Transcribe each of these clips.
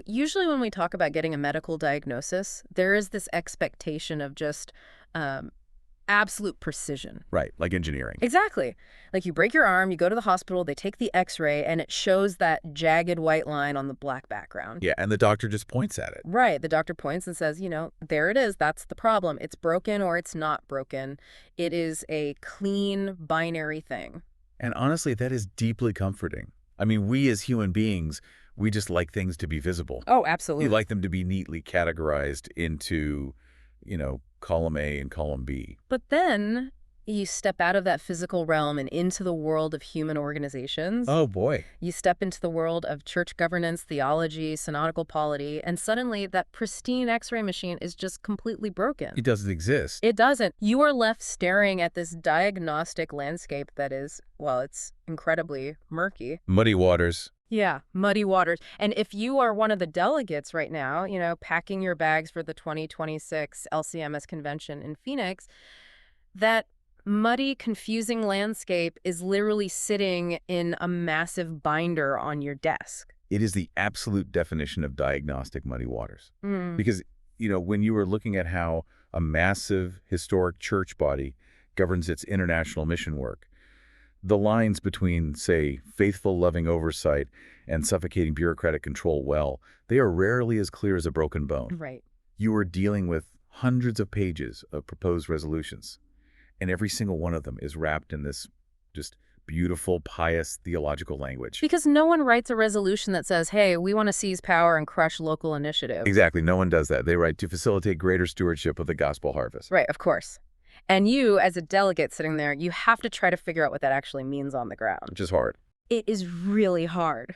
Usually when we talk about getting a medical diagnosis, there is this expectation of just um, absolute precision. Right, like engineering. Exactly. Like you break your arm, you go to the hospital, they take the x-ray, and it shows that jagged white line on the black background. Yeah, and the doctor just points at it. Right. The doctor points and says, there it is. That's the problem. It's broken or it's not broken. It is a clean binary thing. And honestly, that is deeply comforting. I mean, we as human beings, we just like things to be visible. Oh, absolutely. You like them to be neatly categorized into, column A and column B. But then you step out of that physical realm and into the world of human organizations. Oh, boy. You step into the world of church governance, theology, synodical polity, and suddenly that pristine x-ray machine is just completely broken. It doesn't exist. It doesn't. You are left staring at this diagnostic landscape that is, well, it's incredibly murky. Muddy waters. Yeah, muddy waters. And if you are one of the delegates right now, packing your bags for the 2026 LCMS Convention in Phoenix, that muddy, confusing landscape is literally sitting in a massive binder on your desk. It is the absolute definition of diagnostic muddy waters. Mm. Because, when you were looking at how a massive historic church body governs its international mission work, the lines between, say, faithful, loving oversight and suffocating bureaucratic control, they are rarely as clear as a broken bone. Right. You are dealing with hundreds of pages of proposed resolutions, and every single one of them is wrapped in this just beautiful, pious theological language. Because no one writes a resolution that says, hey, we want to seize power and crush local initiative. Exactly. No one does that. They write to facilitate greater stewardship of the gospel harvest. Right, of course. And you, as a delegate sitting there, you have to try to figure out what that actually means on the ground. Which is hard. It is really hard.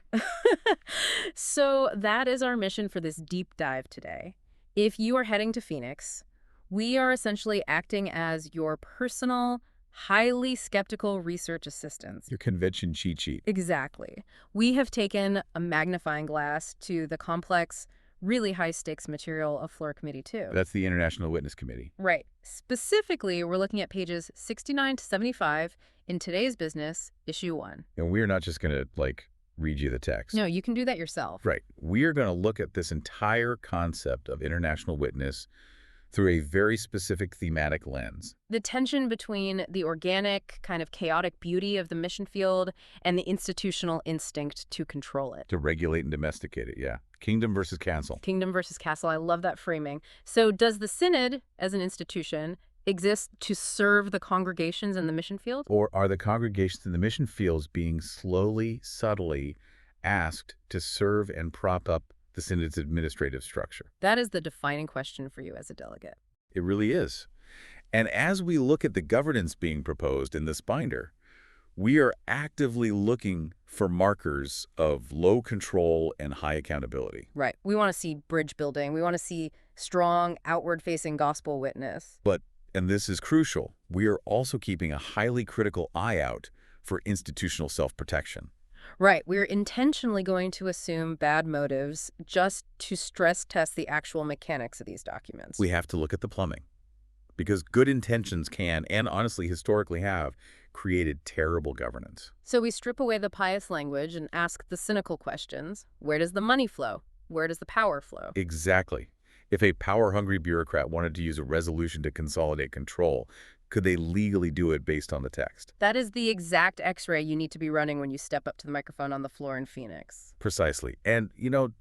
So that is our mission for this deep dive today. If you are heading to Phoenix, we are essentially acting as your personal, highly skeptical research assistants. Your convention cheat sheet. Exactly. We have taken a magnifying glass to the complex, really high-stakes material of Floor Committee 2. That's the International Witness Committee. Right. Specifically, we're looking at pages 69 to 75 in Today's Business, Issue 1. And we're not just going to, read you the text. No, you can do that yourself. Right. We are going to look at this entire concept of international witness through a very specific thematic lens. The tension between the organic, kind of chaotic beauty of the mission field and the institutional instinct to control it. To regulate and domesticate it, yeah. Kingdom versus castle. Kingdom versus castle. I love that framing. So does the Synod, as an institution, exist to serve the congregations in the mission field? Or are the congregations in the mission fields being slowly, subtly asked to serve and prop up the Synod's administrative structure? That is the defining question for you as a delegate. It really is. And as we look at the governance being proposed in this binder, we are actively looking for markers of low control and high accountability. Right. We want to see bridge building. We want to see strong, outward-facing gospel witness. But, and this is crucial, we are also keeping a highly critical eye out for institutional self-protection. Right. We're intentionally going to assume bad motives just to stress test the actual mechanics of these documents. We have to look at the plumbing, because good intentions can, and honestly historically have, created terrible governance. So we strip away the pious language and ask the cynical questions. Where does the money flow? Where does the power flow? Exactly. If a power-hungry bureaucrat wanted to use a resolution to consolidate control, could they legally do it based on the text? That is the exact x-ray you need to be running when you step up to the microphone on the floor in Phoenix. Precisely. And,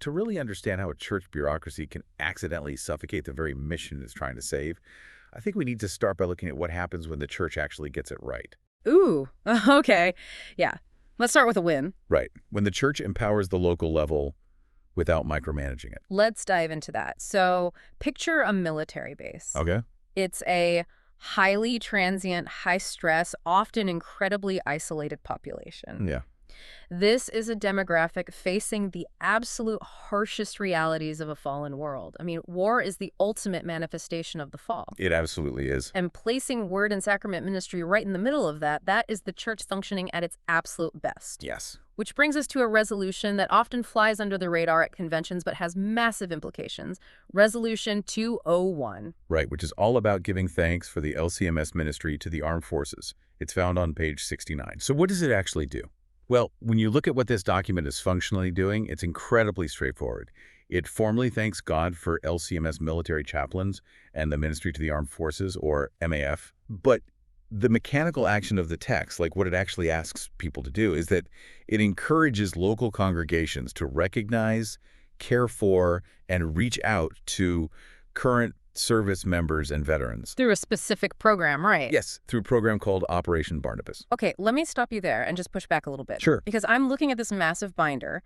to really understand how a church bureaucracy can accidentally suffocate the very mission it's trying to save, I think we need to start by looking at what happens when the church actually gets it right. Ooh, okay. Yeah. Let's start with a win. Right. When the church empowers the local level without micromanaging it. Let's dive into that. So picture a military base. Okay. It's a highly transient, high-stress, often incredibly isolated population. Yeah. This is a demographic facing the absolute harshest realities of a fallen world. I mean, war is the ultimate manifestation of the fall. It absolutely is. And placing word and sacrament ministry right in the middle of that is the church functioning at its absolute best. Yes. Which brings us to a resolution that often flies under the radar at conventions but has massive implications. Resolution 201. Right, which is all about giving thanks for the LCMS ministry to the armed forces. It's found on page 69. So what does it actually do? Well, when you look at what this document is functionally doing, it's incredibly straightforward. It formally thanks God for LCMS military chaplains and the Ministry to the Armed Forces, or MAF. But the mechanical action of the text, like what it actually asks people to do, is that it encourages local congregations to recognize, care for, and reach out to current service members and veterans. Through a specific program, right? Yes, through a program called Operation Barnabas. Okay, let me stop you there and just push back a little bit. Sure. Because I'm looking at this massive binder.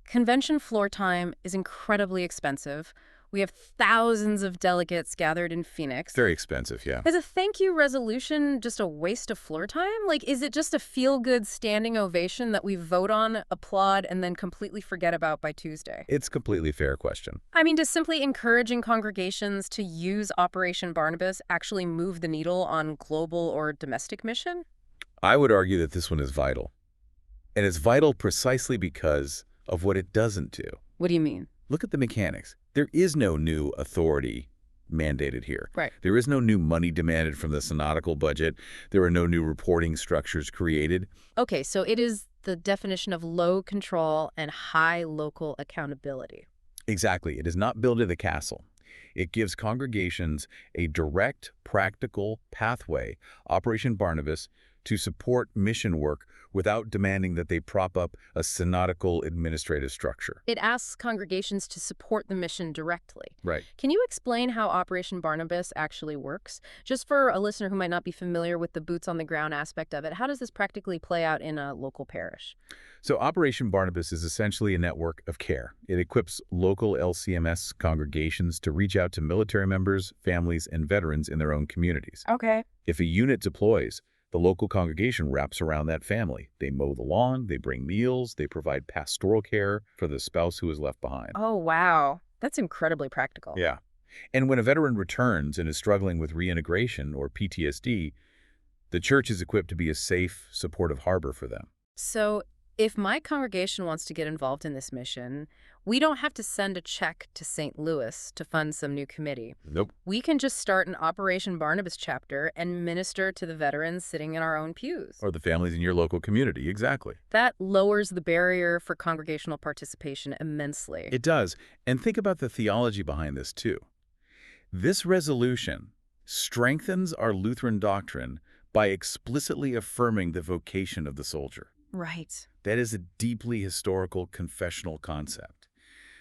Convention floor time is incredibly expensive. We have thousands of delegates gathered in Phoenix. Very expensive, yeah. Is a thank you resolution just a waste of floor time? Like, is it just a feel-good standing ovation that we vote on, applaud, and then completely forget about by Tuesday? It's a completely fair question. I mean, does simply encouraging congregations to use Operation Barnabas actually move the needle on global or domestic mission? I would argue that this one is vital. And it's vital precisely because of what it doesn't do. What do you mean? Look at the mechanics. There is no new authority mandated here. Right. There is no new money demanded from the synodical budget. There are no new reporting structures created. Okay, so it is the definition of low control and high local accountability. Exactly. It is not building the castle. It gives congregations a direct, practical pathway, Operation Barnabas, to support mission work without demanding that they prop up a synodical administrative structure. It asks congregations to support the mission directly. Right. Can you explain how Operation Barnabas actually works? Just for a listener who might not be familiar with the boots-on-the-ground aspect of it, how does this practically play out in a local parish? So Operation Barnabas is essentially a network of care. It equips local LCMS congregations to reach out to military members, families, and veterans in their own communities. Okay. If a unit deploys, the local congregation wraps around that family. They mow the lawn, they bring meals, they provide pastoral care for the spouse who is left behind. Oh, wow. That's incredibly practical. Yeah. And when a veteran returns and is struggling with reintegration or PTSD, the church is equipped to be a safe, supportive harbor for them. So if my congregation wants to get involved in this mission, we don't have to send a check to St. Louis to fund some new committee. Nope. We can just start an Operation Barnabas chapter and minister to the veterans sitting in our own pews. Or the families in your local community, exactly. That lowers the barrier for congregational participation immensely. It does. And think about the theology behind this, too. This resolution strengthens our Lutheran doctrine by explicitly affirming the vocation of the soldier. Right. That is a deeply historical confessional concept.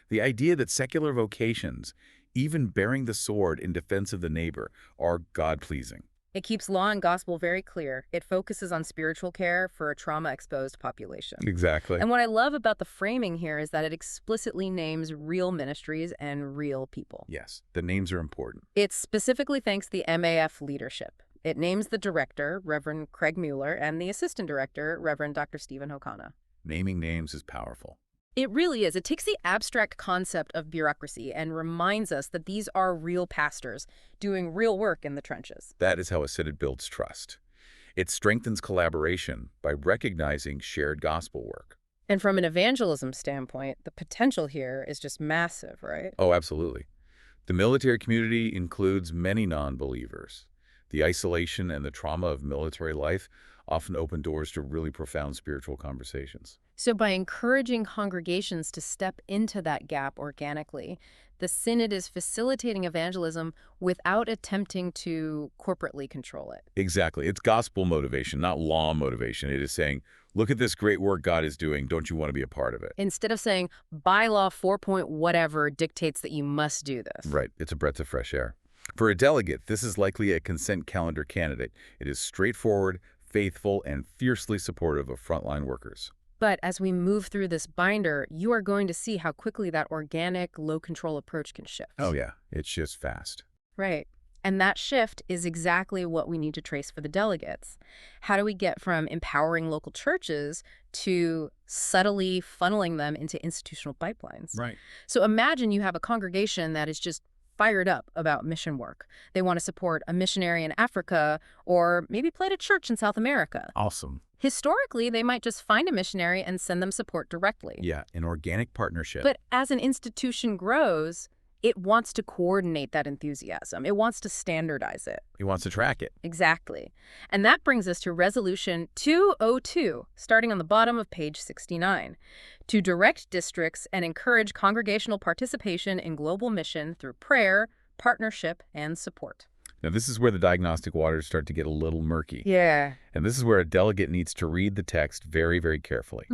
The idea that secular vocations, even bearing the sword in defense of the neighbor, are God-pleasing. It keeps law and gospel very clear. It focuses on spiritual care for a trauma-exposed population. Exactly. And what I love about the framing here is that it explicitly names real ministries and real people. Yes, the names are important. It specifically thanks the MAF leadership. It names the director, Reverend Craig Mueller, and the assistant director, Reverend Dr. Stephen Hokana. Naming names is powerful. It really is. It takes the abstract concept of bureaucracy and reminds us that these are real pastors doing real work in the trenches. That is how a synod builds trust. It strengthens collaboration by recognizing shared gospel work. And from an evangelism standpoint, the potential here is just massive, right? Oh, absolutely. The military community includes many non-believers. The isolation and the trauma of military life often open doors to really profound spiritual conversations. So by encouraging congregations to step into that gap organically, the Synod is facilitating evangelism without attempting to corporately control it. Exactly. It's gospel motivation, not law motivation. It is saying, look at this great work God is doing. Don't you want to be a part of it? Instead of saying, bylaw 4 point whatever dictates that you must do this. Right. It's a breath of fresh air. For a delegate, this is likely a consent calendar candidate. It is straightforward, faithful, and fiercely supportive of frontline workers. But as we move through this binder, you are going to see how quickly that organic, low-control approach can shift. Oh, yeah. It shifts fast. Right. And that shift is exactly what we need to trace for the delegates. How do we get from empowering local churches to subtly funneling them into institutional pipelines? Right. So imagine you have a congregation that is just fired up about mission work. They want to support a missionary in Africa or maybe plant a church in South America. Awesome. Historically, they might just find a missionary and send them support directly. Yeah, an organic partnership. But as an institution grows, It wants to coordinate that enthusiasm. It wants to standardize it. He wants to track it. Exactly. And that brings us to Resolution 202, starting on the bottom of page 69, to direct districts and encourage congregational participation in global mission through prayer, partnership, and support. Now, this is where the diagnostic waters start to get a little murky. Yeah. And this is where a delegate needs to read the text very, very carefully.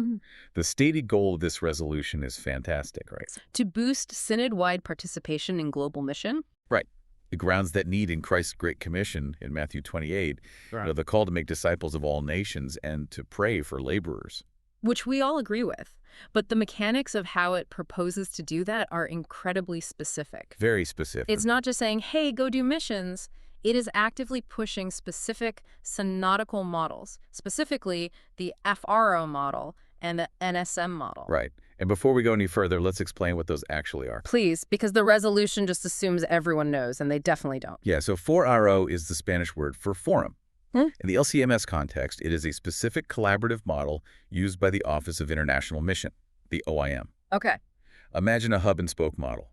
The stated goal of this resolution is fantastic, right? To boost synod-wide participation in global mission? Right. It grounds that need in Christ's Great Commission in Matthew 28, the call to make disciples of all nations and to pray for laborers. Which we all agree with. But the mechanics of how it proposes to do that are incredibly specific. Very specific. It's not just saying, hey, go do missions. It is actively pushing specific synodical models, specifically the FRO model and the NSM model. Right. And before we go any further, let's explain what those actually are. Please, because the resolution just assumes everyone knows, and they definitely don't. Yeah, so 4RO is the Spanish word for forum. In the LCMS context, it is a specific collaborative model used by the Office of International Mission, the OIM. Okay. Imagine a hub-and-spoke model.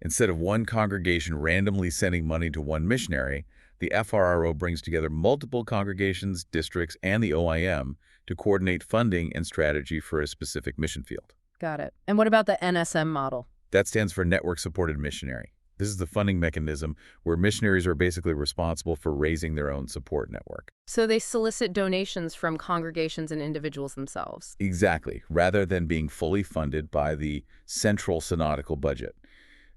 Instead of one congregation randomly sending money to one missionary, the FRRO brings together multiple congregations, districts, and the OIM to coordinate funding and strategy for a specific mission field. Got it. And what about the NSM model? That stands for Network-Supported Missionary. This is the funding mechanism where missionaries are basically responsible for raising their own support network. So they solicit donations from congregations and individuals themselves. Exactly, rather than being fully funded by the central synodical budget.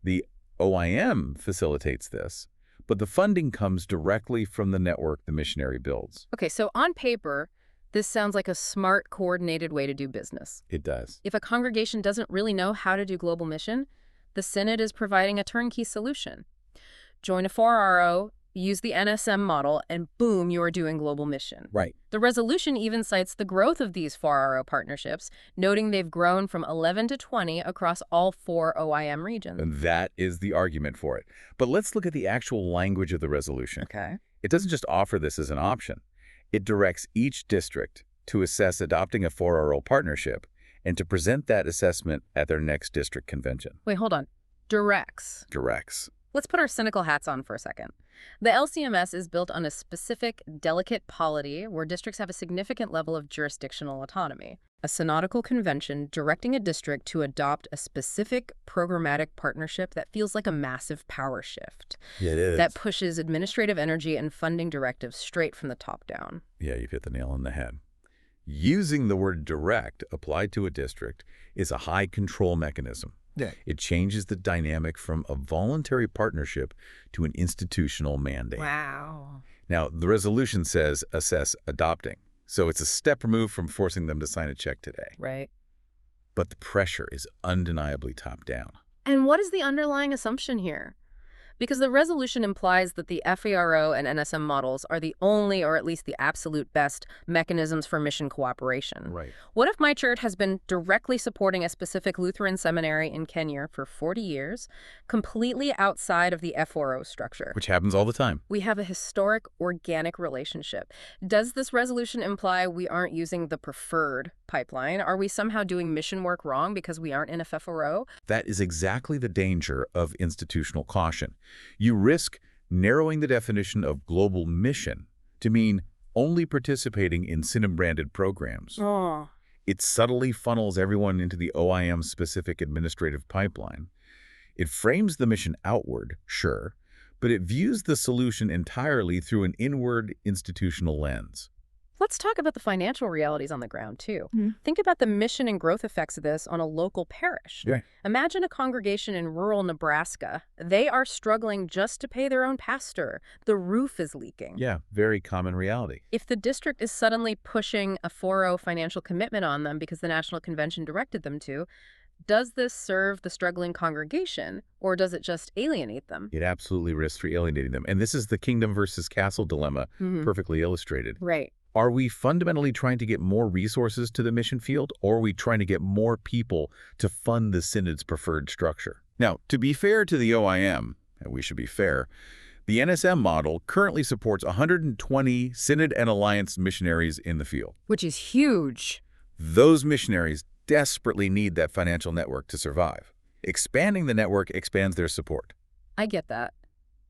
The OIM facilitates this, but the funding comes directly from the network the missionary builds. Okay, so on paper, this sounds like a smart, coordinated way to do business. It does. If a congregation doesn't really know how to do global mission, the Synod is providing a turnkey solution. Join a 4RO, use the NSM model, and boom, you are doing global mission. Right. The resolution even cites the growth of these 4RO partnerships, noting they've grown from 11 to 20 across all 4 OIM regions. And that is the argument for it. But let's look at the actual language of the resolution. Okay. It doesn't just offer this as an option. It directs each district to assess adopting a 4RO partnership and to present that assessment at their next district convention. Wait, hold on. Directs. Directs. Let's put our cynical hats on for a second. The LCMS is built on a specific, delicate polity where districts have a significant level of jurisdictional autonomy. A synodical convention directing a district to adopt a specific programmatic partnership that feels like a massive power shift. Yeah, it is. That pushes administrative energy and funding directives straight from the top down. Yeah, you've hit the nail on the head. Using the word direct applied to a district is a high control mechanism. Yeah. It changes the dynamic from a voluntary partnership to an institutional mandate. Wow. Now, the resolution says assess adopting. So it's a step removed from forcing them to sign a check today. Right. But the pressure is undeniably top down. And what is the underlying assumption here? Because the resolution implies that the FARO and NSM models are the only, or at least the absolute best, mechanisms for mission cooperation. Right. What if my church has been directly supporting a specific Lutheran seminary in Kenya for 40 years, completely outside of the FRO structure? Which happens all the time. We have a historic, organic relationship. Does this resolution imply we aren't using the preferred pipeline? Are we somehow doing mission work wrong because we aren't in a FFRO? That is exactly the danger of institutional caution. You risk narrowing the definition of global mission to mean only participating in Synod-branded programs. Oh. It subtly funnels everyone into the OIM-specific administrative pipeline. It frames the mission outward, sure, but it views the solution entirely through an inward institutional lens. Let's talk about the financial realities on the ground, too. Think about the mission and growth effects of this on a local parish. Yeah. Imagine a congregation in rural Nebraska. They are struggling just to pay their own pastor. The roof is leaking. Yeah, very common reality. If the district is suddenly pushing a 4-0 financial commitment on them because the National Convention directed them to, does this serve the struggling congregation, or does it just alienate them? It absolutely risks alienating them. And this is the kingdom versus castle dilemma, perfectly illustrated. Right. Are we fundamentally trying to get more resources to the mission field, or are we trying to get more people to fund the Synod's preferred structure? Now, to be fair to the OIM, and we should be fair, the NSM model currently supports 120 Synod and Alliance missionaries in the field. Which is huge. Those missionaries desperately need that financial network to survive. Expanding the network expands their support. I get that.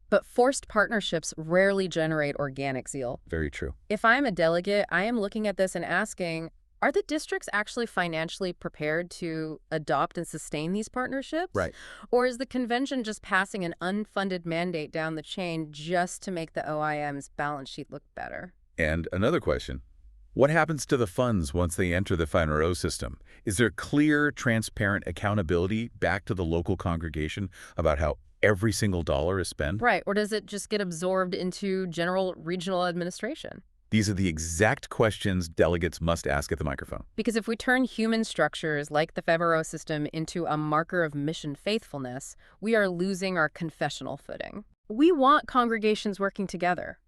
But forced partnerships rarely generate organic zeal. Very true. If I'm a delegate, I am looking at this and asking, are the districts actually financially prepared to adopt and sustain these partnerships? Right. Or is the convention just passing an unfunded mandate down the chain just to make the OIM's balance sheet look better? And another question. What happens to the funds once they enter the FINRO system? Is there clear, transparent accountability back to the local congregation about how every single dollar is spent? Right. Or does it just get absorbed into general regional administration? These are the exact questions delegates must ask at the microphone. Because if we turn human structures like the FINRO system into a marker of mission faithfulness, we are losing our confessional footing. We want congregations working together,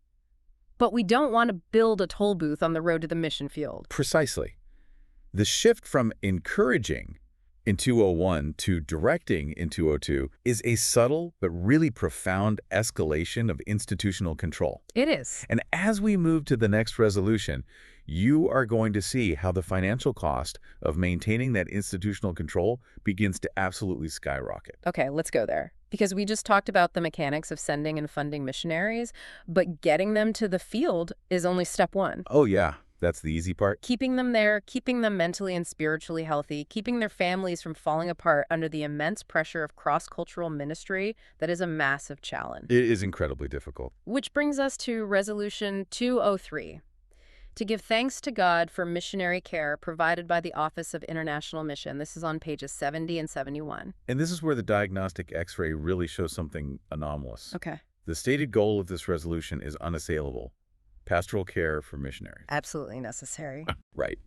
but we don't want to build a toll booth on the road to the mission field. Precisely. The shift from encouraging in 201 to directing in 202 is a subtle but really profound escalation of institutional control. It is. And as we move to the next resolution, you are going to see how the financial cost of maintaining that institutional control begins to absolutely skyrocket. Okay, let's go there. Because we just talked about the mechanics of sending and funding missionaries, but getting them to the field is only step one. Oh yeah, that's the easy part. Keeping them there, keeping them mentally and spiritually healthy, keeping their families from falling apart under the immense pressure of cross-cultural ministry, that is a massive challenge. It is incredibly difficult. Which brings us to Resolution 203. To give thanks to God for missionary care provided by the Office of International Mission. This is on pages 70 and 71. And this is where the diagnostic X-ray really shows something anomalous. Okay. The stated goal of this resolution is unassailable: pastoral care for missionaries. Absolutely necessary. Right.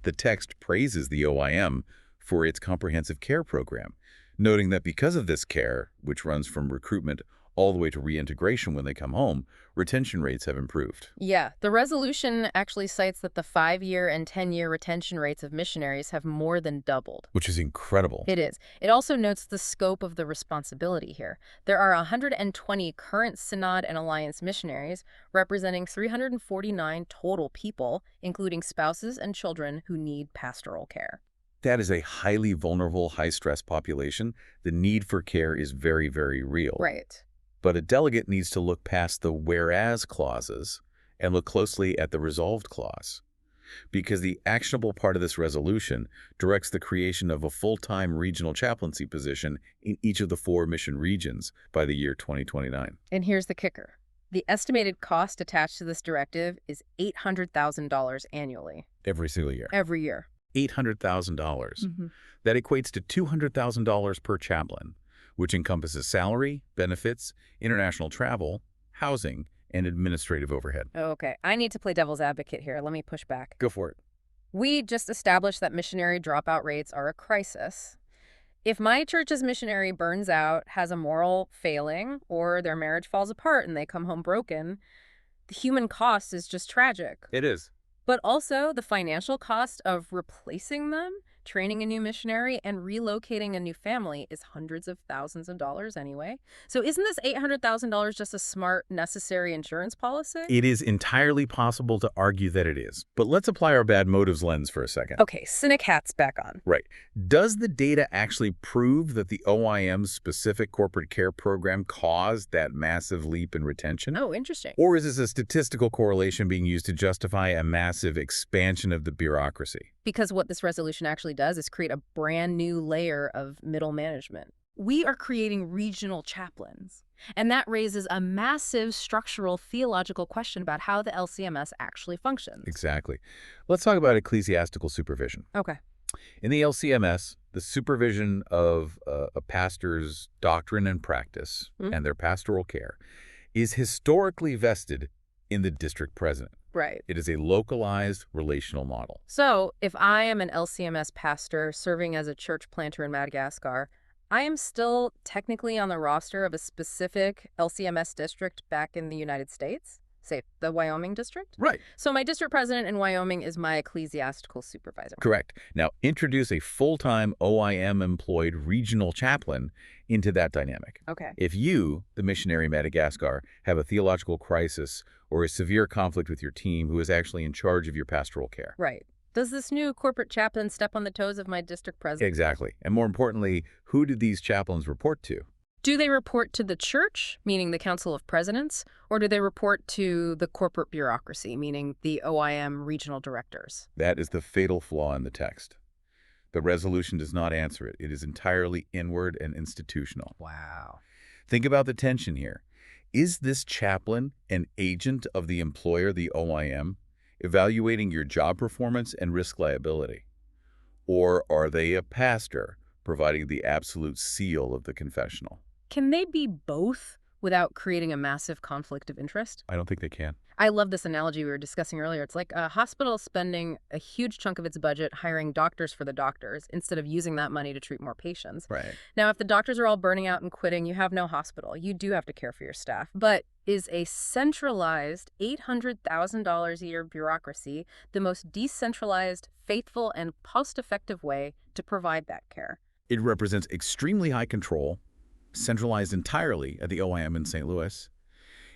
The text praises the OIM for its comprehensive care program, noting that because of this care, which runs from recruitment all the way to reintegration when they come home, retention rates have improved. Yeah, the resolution actually cites that the 5-year and 10-year retention rates of missionaries have more than doubled. Which is incredible. It is. It also notes the scope of the responsibility here. There are 120 current Synod and Alliance missionaries, representing 349 total people, including spouses and children who need pastoral care. That is a highly vulnerable, high-stress population. The need for care is very, very real. Right. But a delegate needs to look past the whereas clauses and look closely at the resolved clause, because the actionable part of this resolution directs the creation of a full-time regional chaplaincy position in each of the 4 mission regions by the year 2029. And here's the kicker. The estimated cost attached to this directive is $800,000 annually. Every single year. Every year. $800,000. That equates to $200,000 per chaplain, which encompasses salary, benefits, international travel, housing, and administrative overhead. Okay, I need to play devil's advocate here. Let me push back. Go for it. We just established that missionary dropout rates are a crisis. If my church's missionary burns out, has a moral failing, or their marriage falls apart and they come home broken, the human cost is just tragic. It is. But also the financial cost of replacing them, training a new missionary, and relocating a new family is hundreds of thousands of dollars anyway. So isn't this $800,000 just a smart, necessary insurance policy? It is entirely possible to argue that it is. But let's apply our bad motives lens for a second. Okay, cynic hat's back on. Right. Does the data actually prove that the OIM's specific corporate care program caused that massive leap in retention? Oh, interesting. Or is this a statistical correlation being used to justify a massive expansion of the bureaucracy? Because what this resolution actually does is create a brand new layer of middle management. We are creating regional chaplains. And that raises a massive structural theological question about how the LCMS actually functions. Exactly. Let's talk about ecclesiastical supervision. Okay. In the LCMS, the supervision of a pastor's doctrine and practice and their pastoral care is historically vested in the district president. Right. It is a localized relational model. So if I am an LCMS pastor serving as a church planter in Madagascar, I am still technically on the roster of a specific LCMS district back in the United States, say the Wyoming district. Right. So my district president in Wyoming is my ecclesiastical supervisor. Correct. Now introduce a full-time OIM-employed regional chaplain into that dynamic. Okay. If you, the missionary in Madagascar, have a theological crisis or a severe conflict with your team who is actually in charge of your pastoral care. Right. Does this new corporate chaplain step on the toes of my district president? Exactly. And more importantly, who do these chaplains report to? Do they report to the church, meaning the Council of Presidents, or do they report to the corporate bureaucracy, meaning the OIM regional directors? That is the fatal flaw in the text. The resolution does not answer it. It is entirely inward and institutional. Wow. Think about the tension here. Is this chaplain an agent of the employer, the OIM, evaluating your job performance and risk liability? Or are they a pastor providing the absolute seal of the confessional? Can they be both without creating a massive conflict of interest? I don't think they can. I love this analogy we were discussing earlier. It's like a hospital spending a huge chunk of its budget hiring doctors for the doctors instead of using that money to treat more patients. Right. Now, if the doctors are all burning out and quitting, you have no hospital. You do have to care for your staff. But is a centralized $800,000 a year bureaucracy the most decentralized, faithful, and cost-effective way to provide that care? It represents extremely high control, centralized entirely at the OIM in St. Louis.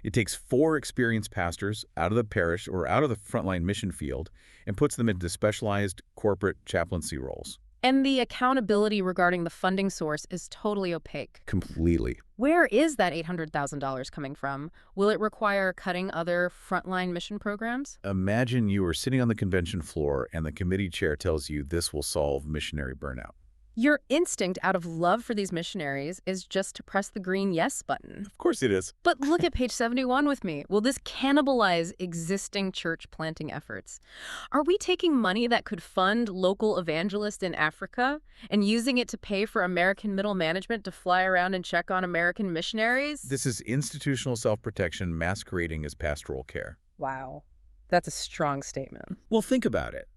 It takes 4 experienced pastors out of the parish or out of the frontline mission field and puts them into specialized corporate chaplaincy roles. And the accountability regarding the funding source is totally opaque. Completely. Where is that $800,000 coming from? Will it require cutting other frontline mission programs? Imagine you are sitting on the convention floor and the committee chair tells you this will solve missionary burnout. Your instinct out of love for these missionaries is just to press the green yes button. Of course it is. But look at page 71 with me. Will this cannibalize existing church planting efforts? Are we taking money that could fund local evangelists in Africa and using it to pay for American middle management to fly around and check on American missionaries? This is institutional self-protection masquerading as pastoral care. Wow. That's a strong statement. Well, think about it.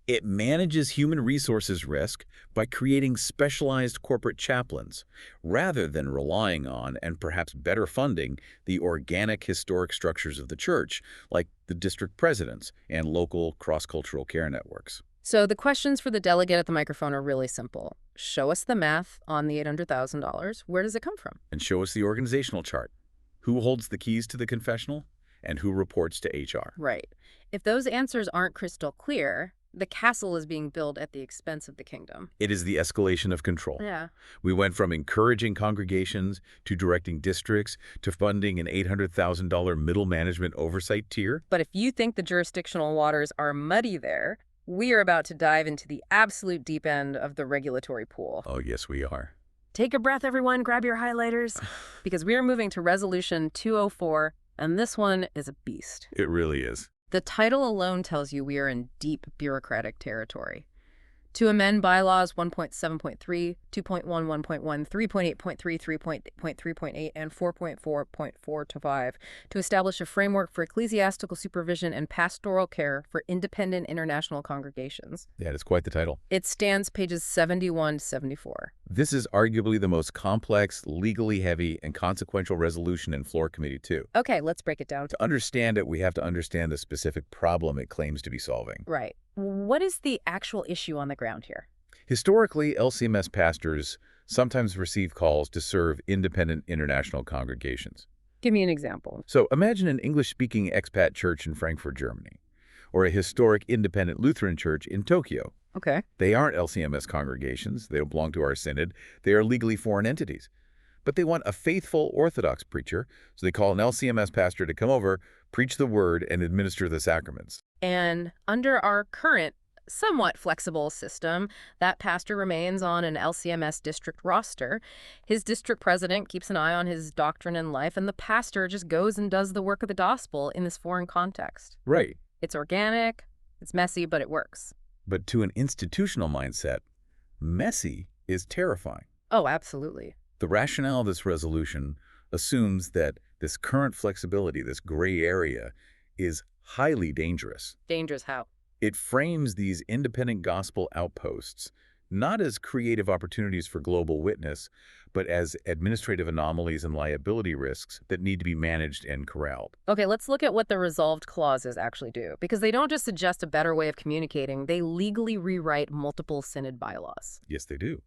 It manages human resources risk by creating specialized corporate chaplains, rather than relying on and perhaps better funding the organic historic structures of the church, like the district presidents and local cross-cultural care networks. So the questions for the delegate at the microphone are really simple. Show us the math on the $800,000. Where does it come from? And show us the organizational chart. Who holds the keys to the confessional and who reports to HR? Right. If those answers aren't crystal clear, the castle is being built at the expense of the kingdom. It is the escalation of control. Yeah. We went from encouraging congregations to directing districts to funding an $800,000 middle management oversight tier. But if you think the jurisdictional waters are muddy there, we are about to dive into the absolute deep end of the regulatory pool. Oh, yes, we are. Take a breath, everyone. Grab your highlighters, because we are moving to Resolution 204, and this one is a beast. It really is. The title alone tells you we are in deep bureaucratic territory. To amend bylaws 1.7.3, 2.11.1, 3.8.3, 3.3.8, and 4.4.4 to 5 to establish a framework for ecclesiastical supervision and pastoral care for independent international congregations. That is quite the title. It stands pages 71 to 74. This is arguably the most complex, legally heavy, and consequential resolution in floor committee, too. Okay, let's break it down. To understand it, we have to understand the specific problem it claims to be solving. Right. What is the actual issue on the ground here? Historically, LCMS pastors sometimes receive calls to serve independent international congregations. Give me an example. So imagine an English-speaking expat church in Frankfurt, Germany, or a historic independent Lutheran church in Tokyo. Okay. They aren't LCMS congregations. They don't belong to our synod. They are legally foreign entities. But they want a faithful Orthodox preacher, so they call an LCMS pastor to come over, preach the word, and administer the sacraments. And under our current, somewhat flexible system, that pastor remains on an LCMS district roster. His district president keeps an eye on his doctrine and life, and the pastor just goes and does the work of the gospel in this foreign context. Right. It's organic, it's messy, but it works. But to an institutional mindset, messy is terrifying. Oh, absolutely. The rationale of this resolution assumes that this current flexibility, this gray area, is highly dangerous. Dangerous how? It frames these independent gospel outposts not as creative opportunities for global witness, but as administrative anomalies and liability risks that need to be managed and corralled. Okay, let's look at what the resolved clauses actually do, because they don't just suggest a better way of communicating, they legally rewrite multiple synod bylaws. Yes, they do.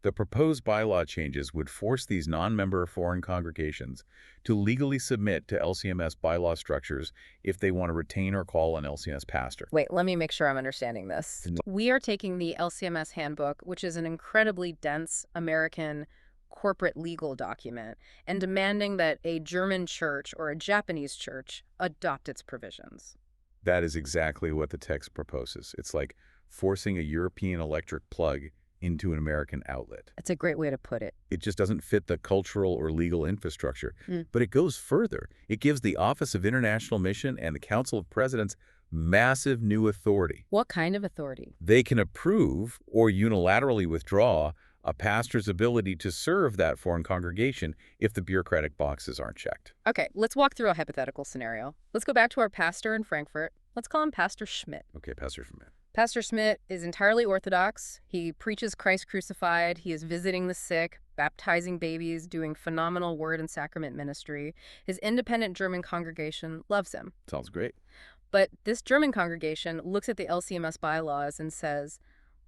The proposed bylaw changes would force these non-member foreign congregations to legally submit to LCMS bylaw structures if they want to retain or call an LCMS pastor. Wait, let me make sure I'm understanding this. We are taking the LCMS Handbook, which is an incredibly dense American corporate legal document, and demanding that a German church or a Japanese church adopt its provisions. That is exactly what the text proposes. It's like forcing a European electric plug into an American outlet. It's a great way to put it. It just doesn't fit the cultural or legal infrastructure. Mm. But it goes further. It gives the Office of International Mission and the Council of Presidents massive new authority. What kind of authority? They can approve or unilaterally withdraw a pastor's ability to serve that foreign congregation if the bureaucratic boxes aren't checked. Okay, let's walk through a hypothetical scenario. Let's go back to our pastor in Frankfurt. Let's call him Pastor Schmidt. Okay, Pastor Schmidt. Pastor Schmidt is entirely Orthodox. He preaches Christ crucified. He is visiting the sick, baptizing babies, doing phenomenal word and sacrament ministry. His independent German congregation loves him. Sounds great. But this German congregation looks at the LCMS bylaws and says,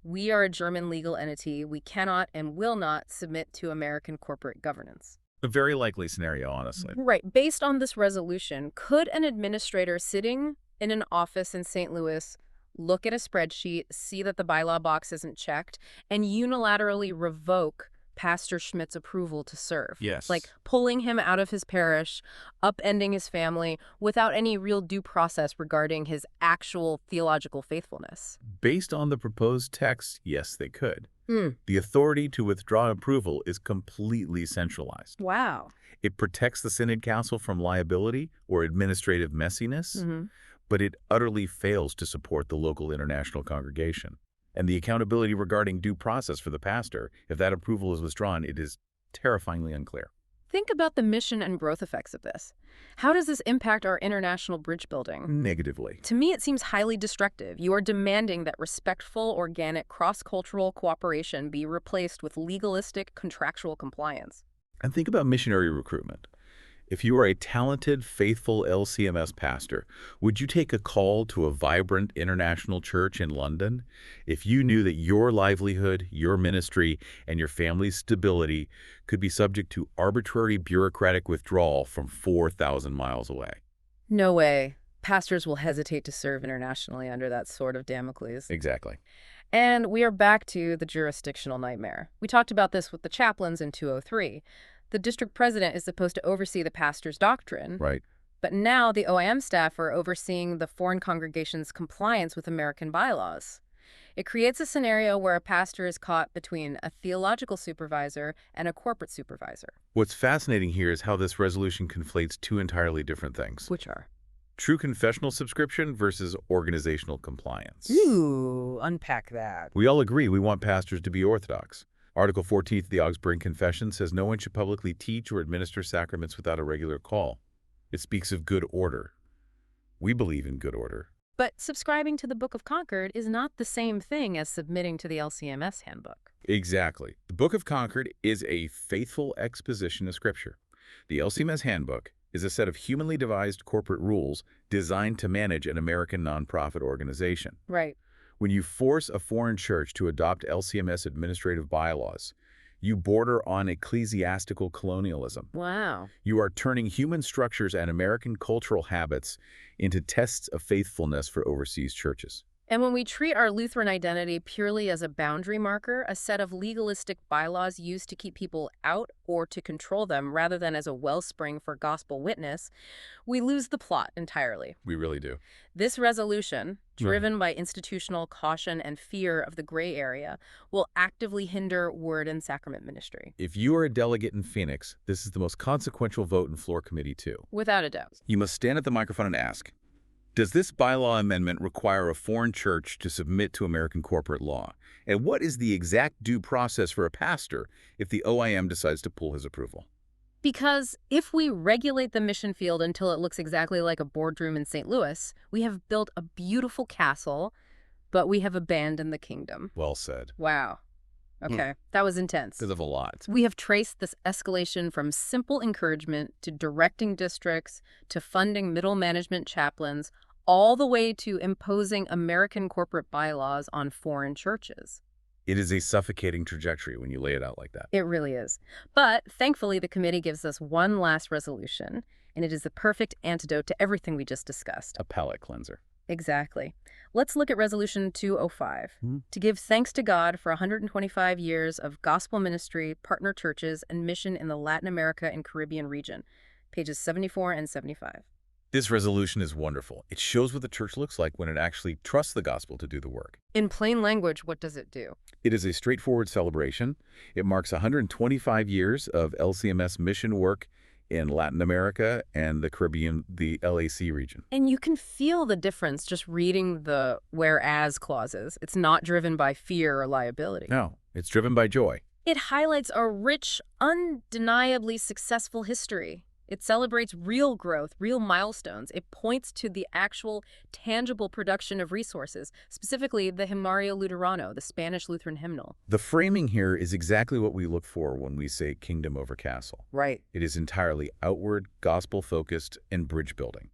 we are a German legal entity. We cannot and will not submit to American corporate governance. A very likely scenario, honestly. Right. Based on this resolution, could an administrator sitting in an office in St. Louis look at a spreadsheet, see that the bylaw box isn't checked, and unilaterally revoke Pastor Schmidt's approval to serve? Yes. Like pulling him out of his parish, upending his family, without any real due process regarding his actual theological faithfulness. Based on the proposed text, yes, they could. Mm. The authority to withdraw approval is completely centralized. Wow. It protects the Synod Council from liability or administrative messiness, Mm-hmm. but it utterly fails to support the local international congregation. And the accountability regarding due process for the pastor, if that approval is withdrawn, it is terrifyingly unclear. Think about the mission and growth effects of this. How does this impact our international bridge building? Negatively. To me, it seems highly destructive. You are demanding that respectful, organic, cross-cultural cooperation be replaced with legalistic, contractual compliance. And think about missionary recruitment. If you are a talented, faithful LCMS pastor, would you take a call to a vibrant international church in London if you knew that your livelihood, your ministry, and your family's stability could be subject to arbitrary bureaucratic withdrawal from 4,000 miles away? No way. Pastors will hesitate to serve internationally under that sword of Damocles. Exactly. And we are back to the jurisdictional nightmare. We talked about this with the chaplains in 203. The district president is supposed to oversee the pastor's doctrine. Right. But now the OIM staff are overseeing the foreign congregation's compliance with American bylaws. It creates a scenario where a pastor is caught between a theological supervisor and a corporate supervisor. What's fascinating here is how this resolution conflates two entirely different things. Which are? True confessional subscription versus organizational compliance. Ooh, unpack that. We all agree we want pastors to be Orthodox. Article 14 of the Augsburg Confession says no one should publicly teach or administer sacraments without a regular call. It speaks of good order. We believe in good order. But subscribing to the Book of Concord is not the same thing as submitting to the LCMS Handbook. Exactly. The Book of Concord is a faithful exposition of Scripture. The LCMS Handbook is a set of humanly devised corporate rules designed to manage an American nonprofit organization. Right. When you force a foreign church to adopt LCMS administrative bylaws, you border on ecclesiastical colonialism. Wow. You are turning human structures and American cultural habits into tests of faithfulness for overseas churches. And when we treat our Lutheran identity purely as a boundary marker, a set of legalistic bylaws used to keep people out or to control them rather than as a wellspring for gospel witness, we lose the plot entirely. We really do. This resolution, driven by institutional caution and fear of the gray area, will actively hinder word and sacrament ministry. If you are a delegate in Phoenix, this is the most consequential vote in floor committee too. Without a doubt. You must stand at the microphone and ask, does this bylaw amendment require a foreign church to submit to American corporate law? And what is the exact due process for a pastor if the OIM decides to pull his approval? Because if we regulate the mission field until it looks exactly like a boardroom in St. Louis, we have built a beautiful castle, but we have abandoned the kingdom. Well said. Wow. Okay, that was intense. There's a lot. We have traced this escalation from simple encouragement to directing districts to funding middle management chaplains, all the way to imposing American corporate bylaws on foreign churches. It is a suffocating trajectory when you lay it out like that. It really is. But thankfully, the committee gives us one last resolution, and it is the perfect antidote to everything we just discussed. A palate cleanser. Exactly. Let's look at Resolution 205. To give thanks to God for 125 years of gospel ministry, partner churches, and mission in the Latin America and Caribbean region. Pages 74 and 75. This resolution is wonderful. It shows what the church looks like when it actually trusts the gospel to do the work. In plain language, what does it do? It is a straightforward celebration. It marks 125 years of LCMS mission work in Latin America and the Caribbean, the LAC region. And you can feel the difference just reading the whereas clauses. It's not driven by fear or liability. No, it's driven by joy. It highlights a rich, undeniably successful history. It celebrates real growth, real milestones. It points to the actual, tangible production of resources, specifically the Himnario Luterano, the Spanish Lutheran hymnal. The framing here is exactly what we look for when we say kingdom over castle. Right. It is entirely outward, gospel-focused, and bridge-building.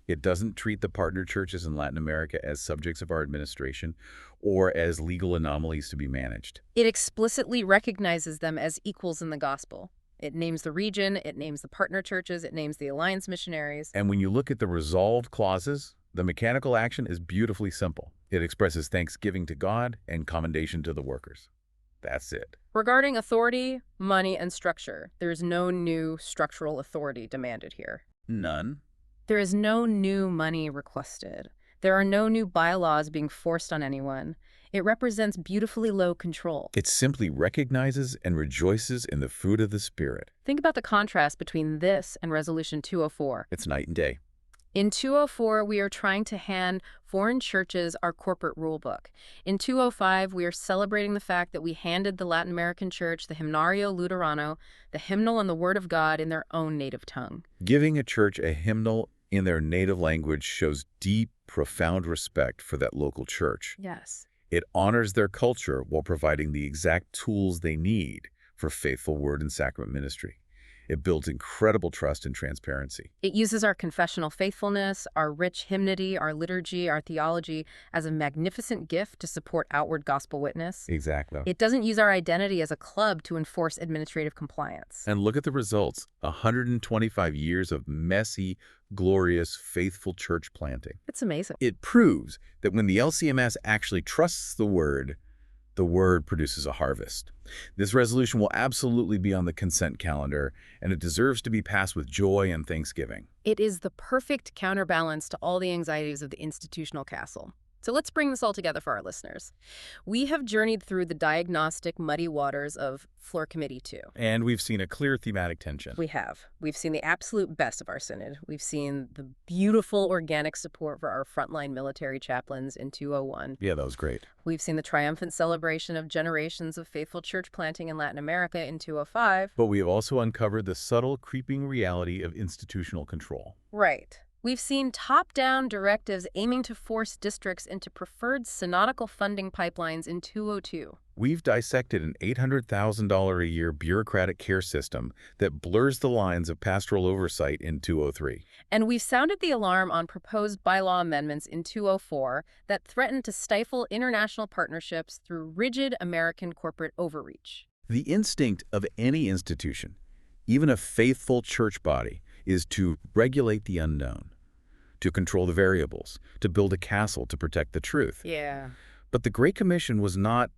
It doesn't treat the partner churches in Latin America as subjects of our administration or as legal anomalies to be managed. It explicitly recognizes them as equals in the gospel. It names the region, it names the partner churches, it names the alliance missionaries. And when you look at the resolved clauses, the mechanical action is beautifully simple. It expresses thanksgiving to God and commendation to the workers. That's it. Regarding authority, money, and structure, there is no new structural authority demanded here. None. There is no new money requested. There are no new bylaws being forced on anyone. It represents beautifully low control. It simply recognizes and rejoices in the fruit of the Spirit. Think about the contrast between this and Resolution 204. It's night and day. In 204, we are trying to hand foreign churches our corporate rulebook. In 205, we are celebrating the fact that we handed the Latin American church the Himnario Luterano, the hymnal and the Word of God in their own native tongue. Giving a church a hymnal in their native language shows deep, profound respect for that local church. Yes. It honors their culture while providing the exact tools they need for faithful word and sacrament ministry. It builds incredible trust and transparency. It uses our confessional faithfulness, our rich hymnody, our liturgy, our theology as a magnificent gift to support outward gospel witness. Exactly. It doesn't use our identity as a club to enforce administrative compliance. And look at the results. 125 years of messy, glorious, faithful church planting. It's amazing. It proves that when the LCMS actually trusts the word produces a harvest. This resolution will absolutely be on the consent calendar, and it deserves to be passed with joy and thanksgiving. It is the perfect counterbalance to all the anxieties of the institutional castle. So let's bring this all together for our listeners. We have journeyed through the diagnostic muddy waters of Floor Committee 2. And we've seen a clear thematic tension. We have. We've seen the absolute best of our synod. We've seen the beautiful organic support for our frontline military chaplains in 201. Yeah, that was great. We've seen the triumphant celebration of generations of faithful church planting in Latin America in 205. But we have also uncovered the subtle, creeping reality of institutional control. Right. We've seen top-down directives aiming to force districts into preferred synodical funding pipelines in 202. We've dissected an $800,000 a year bureaucratic care system that blurs the lines of pastoral oversight in 203. And we've sounded the alarm on proposed bylaw amendments in 204 that threaten to stifle international partnerships through rigid American corporate overreach. The instinct of any institution, even a faithful church body, is to regulate the unknown, to control the variables, to build a castle to protect the truth. Yeah. But the Great Commission was not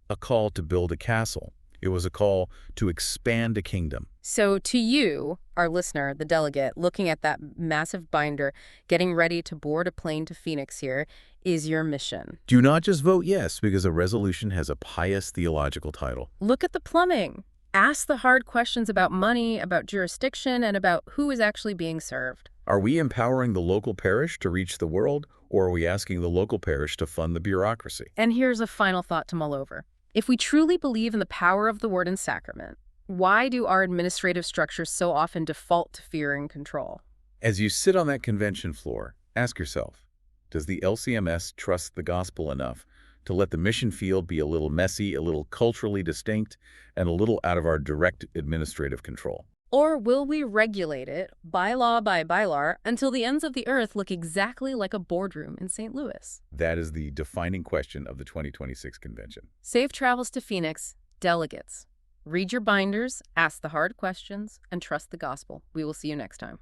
a call to build a castle. It was a call to expand a kingdom. So to you, our listener, the delegate, looking at that massive binder, getting ready to board a plane to Phoenix here, is your mission. Do not just vote yes because a resolution has a pious theological title. Look at the plumbing. Ask the hard questions about money, about jurisdiction, and about who is actually being served. Are we empowering the local parish to reach the world, or are we asking the local parish to fund the bureaucracy? And here's a final thought to mull over. If we truly believe in the power of the word and sacrament, why do our administrative structures so often default to fear and control? As you sit on that convention floor, ask yourself, does the LCMS trust the gospel enough to let the mission field be a little messy, a little culturally distinct, and a little out of our direct administrative control? Or will we regulate it, bylaw by bylaw, until the ends of the earth look exactly like a boardroom in St. Louis? That is the defining question of the 2026 convention. Safe travels to Phoenix, delegates. Read your binders, ask the hard questions, and trust the gospel. We will see you next time.